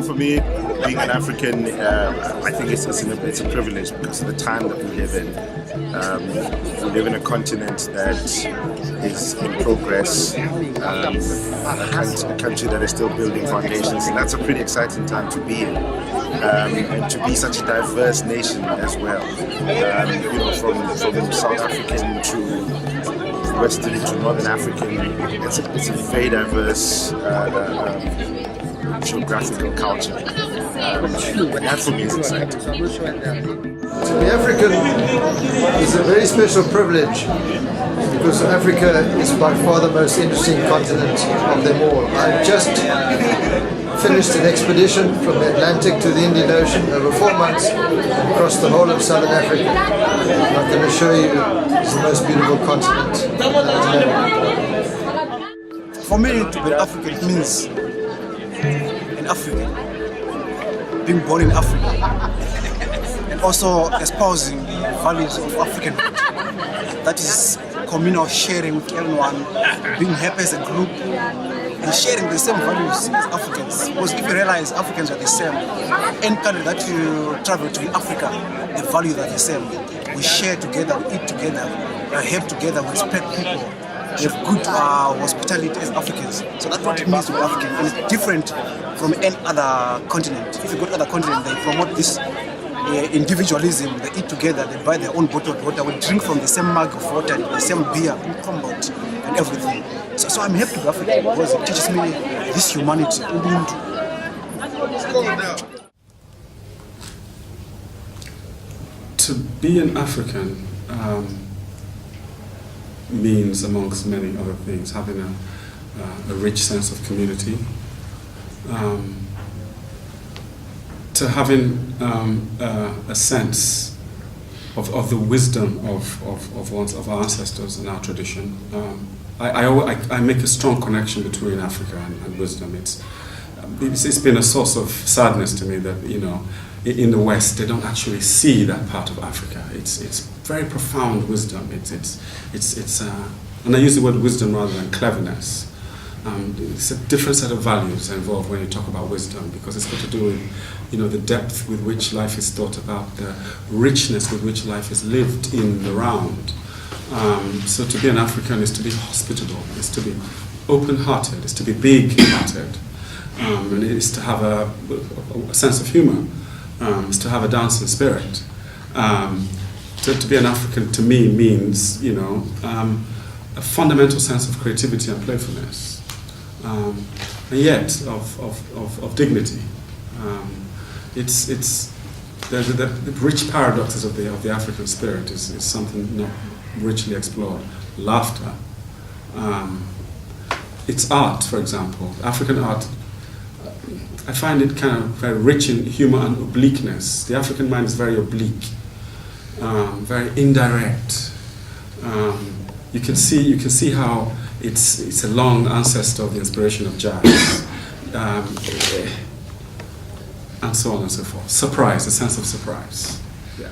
for me, being an African, I think it's a privilege because of the time that we live in. We live in a continent that is in progress, a country that is still building foundations, and that's a pretty exciting time to be in. And to be such a diverse nation as well. From South African to Western to Northern African, it's a very diverse geographical culture. That for me is exciting. To be African is a very special privilege because Africa is by far the most interesting continent of them all. I just finished an expedition from the Atlantic to the Indian Ocean over 4 months across the whole of Southern Africa. I can assure you it's the most beautiful continent. For me, to be African, it means an African, being born in Africa, and also espousing the values of Africanhood. That is communal sharing with everyone, being happy as a group, and sharing the same values as Africans. Because if you realize Africans are the same, any country that you travel to in Africa, the values are the same. We share together, we eat together, we help together, we respect people. We have good hospitality as Africans. So that's what it means to be African. And it's different from any other continent. If you go to other continents, they promote this individualism. They eat together, they buy their own bottled water, we drink from the same mug of water, the same beer, combat, and everything. So I'm happy to be African because it teaches me this humanity. To be an African means, amongst many other things, having a rich sense of community, to having a sense of the wisdom of our ancestors and our tradition. I make a strong connection between Africa and wisdom. It's been a source of sadness to me that, you know, in the West they don't actually see that part of Africa. It's very profound wisdom. And I use the word wisdom rather than cleverness. It's a different set of values involved when you talk about wisdom, because it's got to do with, you know, the depth with which life is thought about, the richness with which life is lived in the round. So to be an African is to be hospitable, is to be open-hearted, is to be big-hearted, and it is to have a sense of humor, is to have a dancing spirit. To be an African to me means, you know, a fundamental sense of creativity and playfulness, and yet of dignity. It's the rich paradoxes of the African spirit is something not richly explored. Laughter, it's art, for example. African art, I find it kind of very rich in humor and obliqueness. The African mind is very oblique, very indirect. You can see how it's a long ancestor of the inspiration of jazz, and so on and so forth. Surprise, a sense of surprise. Yeah.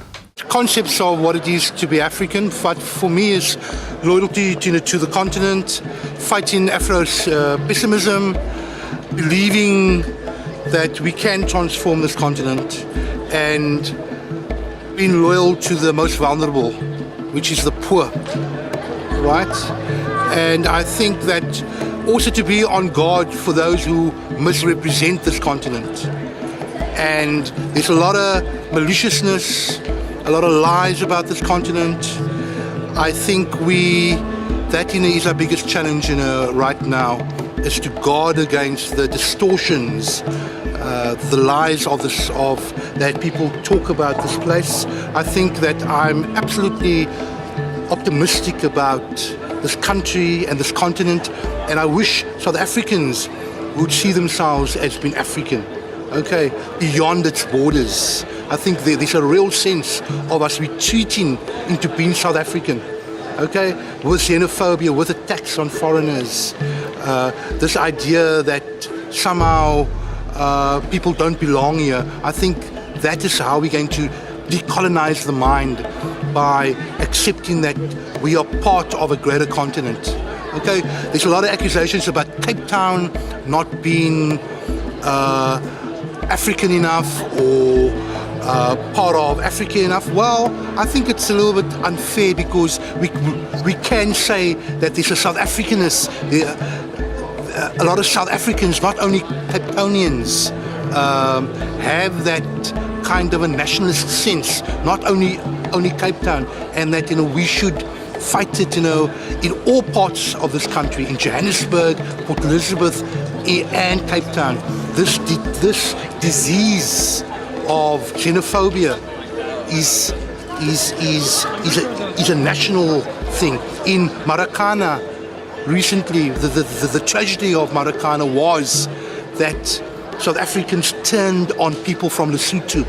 Concepts of what it is to be African, but for me is loyalty to the continent, fighting Afro's pessimism, believing that we can transform this continent, and being loyal to the most vulnerable, which is the poor, right? And I think that also to be on guard for those who misrepresent this continent. And there's a lot of maliciousness, a lot of lies about this continent. I think that is our biggest challenge right now, is to guard against the distortions, the lies of that people talk about this place. I think that I'm absolutely optimistic about this country and this continent, and I wish South Africans would see themselves as being African, okay, beyond its borders. I think there's a real sense of us retreating into being South African, okay, with xenophobia, with attacks on foreigners, this idea that somehow people don't belong here. I think that is how we're going to decolonize the mind, by accepting that we are part of a greater continent. Okay, there's a lot of accusations about Cape Town not being African enough or part of Africa enough? Well, I think it's a little bit unfair because we can say that there's a South Africanness. A lot of South Africans, not only Cape Townians, have that kind of a nationalist sense, not only Cape Town, and that we should fight it in all parts of this country, in Johannesburg, Port Elizabeth, and Cape Town. This disease of xenophobia is a national thing. In Maracana, recently, the tragedy of Maracana was that South Africans turned on people from Lesotho,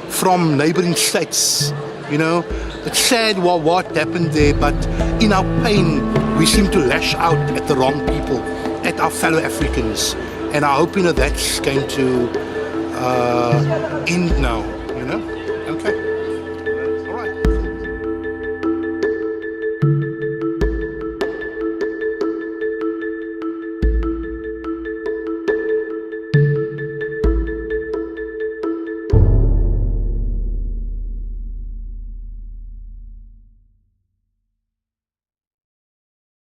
from neighboring states. It's sad what happened there, but in our pain, we seem to lash out at the wrong people, at our fellow Africans. And I hope that's going to end now.